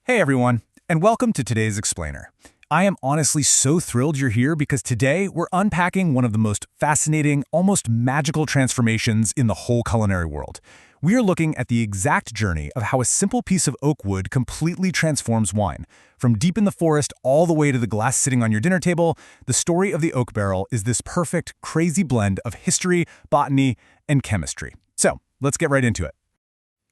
Hey everyone, and welcome to today's Explainer. I am honestly so thrilled you're here because today we're unpacking one of the most fascinating, almost magical transformations in the whole culinary world. We are looking at the exact journey of how a simple piece of oak wood completely transforms wine. From deep in the forest all the way to the glass sitting on your dinner table, the story of the oak barrel is this perfect, crazy blend of history, botany, and chemistry. So, let's get right into it.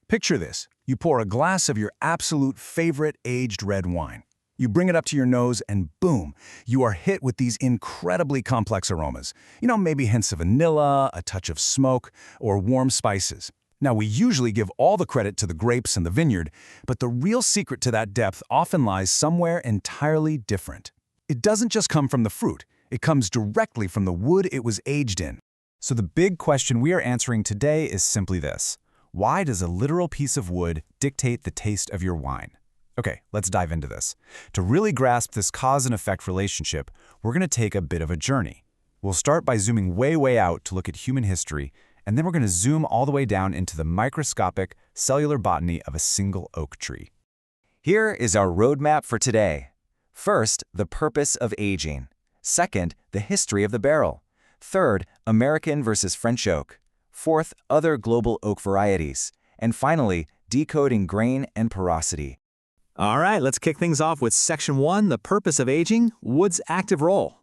Picture this. You pour a glass of your absolute favorite aged red wine. You bring it up to your nose and boom, you are hit with these incredibly complex aromas. Maybe hints of vanilla, a touch of smoke, or warm spices. Now, we usually give all the credit to the grapes and the vineyard, but the real secret to that depth often lies somewhere entirely different. It doesn't just come from the fruit, it comes directly from the wood it was aged in. So the big question we are answering today is simply this. Why does a literal piece of wood dictate the taste of your wine? Okay, let's dive into this. To really grasp this cause and effect relationship, we're going to take a bit of a journey. We'll start by zooming way out to look at human history, and then we're going to zoom all the way down into the microscopic, cellular botany of a single oak tree. Here is our roadmap for today. First, the purpose of aging. Second, the history of the barrel. Third, American versus French oak. Fourth, other global oak varieties. And finally, decoding grain and porosity. All right, let's kick things off with Section 1, the purpose of aging, wood's active role.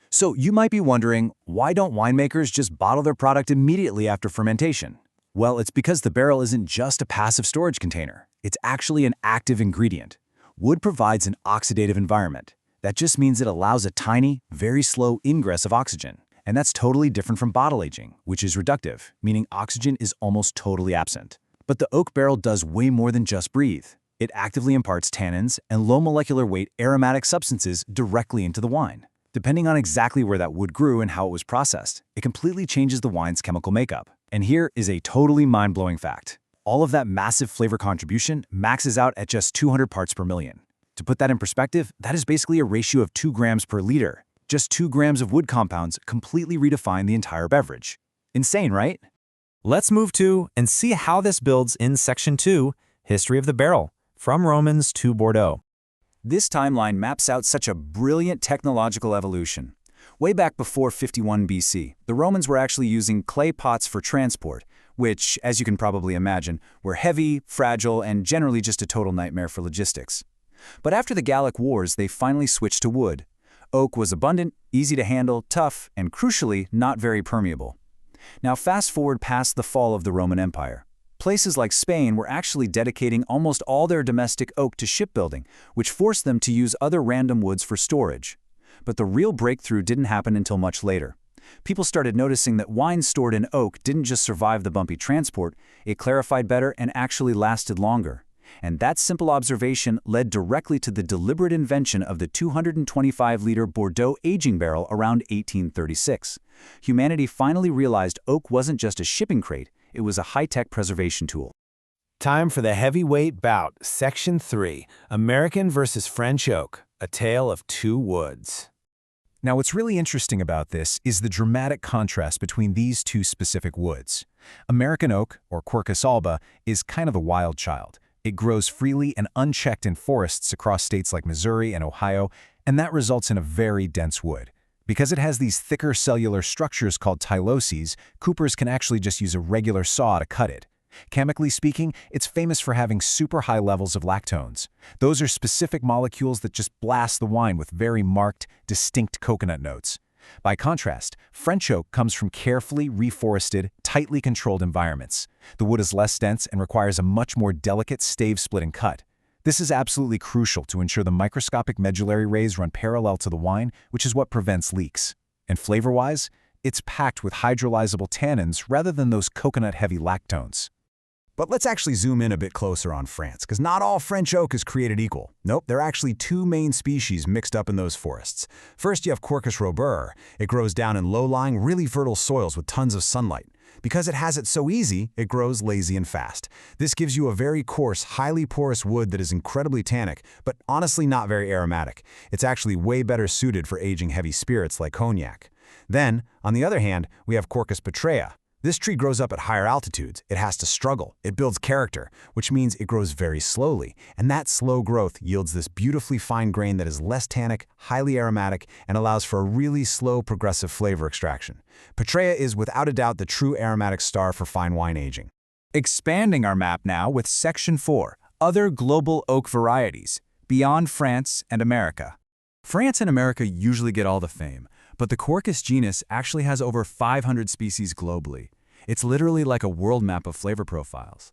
So you might be wondering, why don't winemakers just bottle their product immediately after fermentation? Well, it's because the barrel isn't just a passive storage container. It's actually an active ingredient. Wood provides an oxidative environment. That just means it allows a tiny, very slow ingress of oxygen. And that's totally different from bottle aging, which is reductive, meaning oxygen is almost totally absent. But the oak barrel does way more than just breathe. It actively imparts tannins and low molecular weight aromatic substances directly into the wine. Depending on exactly where that wood grew and how it was processed, it completely changes the wine's chemical makeup. And here is a totally mind-blowing fact. All of that massive flavor contribution maxes out at just 200 parts per million. To put that in perspective, that is basically a ratio of 2 grams per liter. Just 2 grams of wood compounds completely redefine the entire beverage. Insane, right? Let's move to and see how this builds in Section 2, History of the Barrel, from Romans to Bordeaux. This timeline maps out such a brilliant technological evolution. Way back before 51 BC, the Romans were actually using clay pots for transport, which, as you can probably imagine, were heavy, fragile, and generally just a total nightmare for logistics. But after the Gallic Wars, they finally switched to wood. Oak was abundant, easy to handle, tough, and crucially, not very permeable. Now fast forward past the fall of the Roman Empire. Places like Spain were actually dedicating almost all their domestic oak to shipbuilding, which forced them to use other random woods for storage. But the real breakthrough didn't happen until much later. People started noticing that wine stored in oak didn't just survive the bumpy transport, it clarified better and actually lasted longer. And that simple observation led directly to the deliberate invention of the 225-liter Bordeaux aging barrel around 1836. Humanity finally realized oak wasn't just a shipping crate, it was a high-tech preservation tool. Time for the heavyweight bout, Section 3, American versus French oak, a tale of two woods. Now what's really interesting about this is the dramatic contrast between these two specific woods. American oak, or Quercus alba, is kind of the wild child. It grows freely and unchecked in forests across states like Missouri and Ohio, and that results in a very dense wood. Because it has these thicker cellular structures called tyloses, coopers can actually just use a regular saw to cut it. Chemically speaking, it's famous for having super high levels of lactones. Those are specific molecules that just blast the wine with very marked, distinct coconut notes. By contrast, French oak comes from carefully reforested, tightly controlled environments. The wood is less dense and requires a much more delicate stave-splitting cut. This is absolutely crucial to ensure the microscopic medullary rays run parallel to the wine, which is what prevents leaks. And flavor-wise, it's packed with hydrolyzable tannins rather than those coconut-heavy lactones. But let's actually zoom in a bit closer on France, because not all French oak is created equal. Nope, there are actually two main species mixed up in those forests. First, you have Quercus robur. It grows down in low-lying, really fertile soils with tons of sunlight. Because it has it so easy, it grows lazy and fast. This gives you a very coarse, highly porous wood that is incredibly tannic, but honestly not very aromatic. It's actually way better suited for aging heavy spirits like cognac. Then, on the other hand, we have Quercus petraea. This tree grows up at higher altitudes. It has to struggle. It builds character, which means it grows very slowly. And that slow growth yields this beautifully fine grain that is less tannic, highly aromatic, and allows for a really slow, progressive flavor extraction. Petrea is without a doubt the true aromatic star for fine wine aging. Expanding our map now with Section 4, Other Global Oak Varieties, beyond France and America. France and America usually get all the fame, but the Quercus genus actually has over 500 species globally. It's literally like a world map of flavor profiles.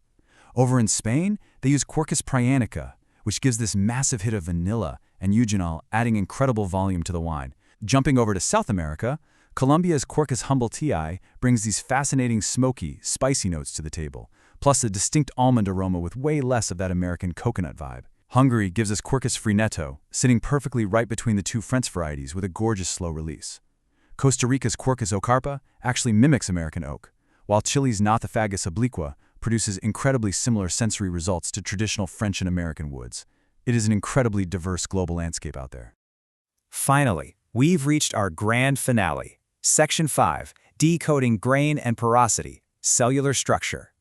Over in Spain, they use Quercus pryanica, which gives this massive hit of vanilla and eugenol, adding incredible volume to the wine. Jumping over to South America, Colombia's Quercus humboldtii brings these fascinating smoky, spicy notes to the table, plus a distinct almond aroma with way less of that American coconut vibe. Hungary gives us Quercus freenetto, sitting perfectly right between the two French varieties with a gorgeous slow release. Costa Rica's Quercus ocarpa actually mimics American oak, while Chile's Nothofagus obliqua produces incredibly similar sensory results to traditional French and American woods. It is an incredibly diverse global landscape out there. Finally, we've reached our grand finale. Section 5, Decoding Grain and Porosity, Cellular Structure.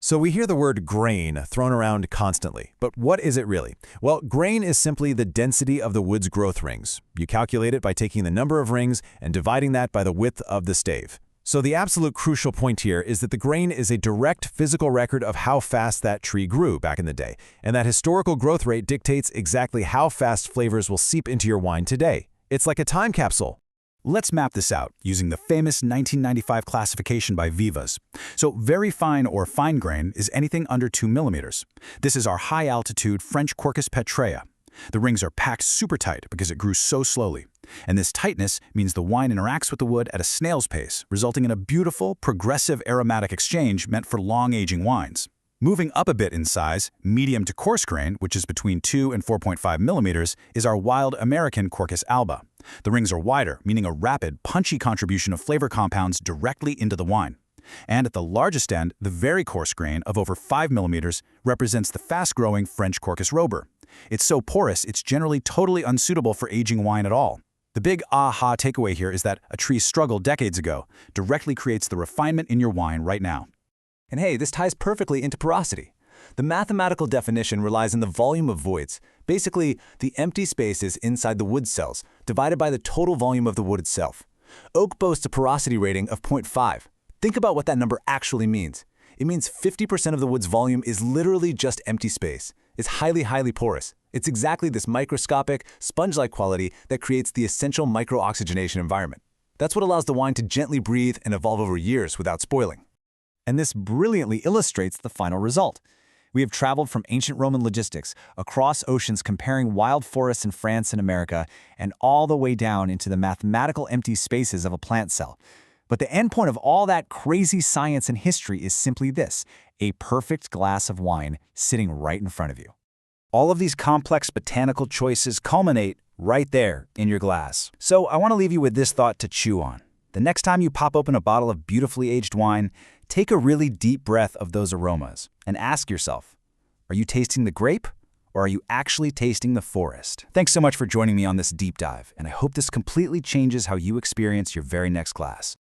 So we hear the word grain thrown around constantly, but what is it really? Well, grain is simply the density of the wood's growth rings. You calculate it by taking the number of rings and dividing that by the width of the stave. So the absolute crucial point here is that the grain is a direct physical record of how fast that tree grew back in the day, and that historical growth rate dictates exactly how fast flavors will seep into your wine today. It's like a time capsule. Let's map this out using the famous 1995 classification by Vivas. So very fine or fine grain is anything under 2 millimeters. This is our high-altitude French Quercus petrea. The rings are packed super tight because it grew so slowly. And this tightness means the wine interacts with the wood at a snail's pace, resulting in a beautiful, progressive aromatic exchange meant for long-aging wines. Moving up a bit in size, medium to coarse grain, which is between 2 and 4.5 millimeters, is our wild American Quercus alba. The rings are wider, meaning a rapid, punchy contribution of flavor compounds directly into the wine. And at the largest end, the very coarse grain of over 5 millimeters represents the fast-growing French Quercus robur. It's so porous, it's generally totally unsuitable for aging wine at all. The big aha takeaway here is that a tree's struggle decades ago directly creates the refinement in your wine right now. And hey, this ties perfectly into porosity. The mathematical definition relies on the volume of voids, basically the empty spaces inside the wood cells, divided by the total volume of the wood itself. Oak boasts a porosity rating of 0.5. Think about what that number actually means. It means 50% of the wood's volume is literally just empty space. It's highly, highly porous. It's exactly this microscopic, sponge-like quality that creates the essential micro-oxygenation environment. That's what allows the wine to gently breathe and evolve over years without spoiling. And this brilliantly illustrates the final result. We have traveled from ancient Roman logistics, across oceans comparing wild forests in France and America, and all the way down into the mathematical empty spaces of a plant cell. But the endpoint of all that crazy science and history is simply this: a perfect glass of wine sitting right in front of you. All of these complex botanical choices culminate right there in your glass. So I want to leave you with this thought to chew on. The next time you pop open a bottle of beautifully aged wine, take a really deep breath of those aromas and ask yourself, are you tasting the grape or are you actually tasting the forest? Thanks so much for joining me on this deep dive, and I hope this completely changes how you experience your very next glass.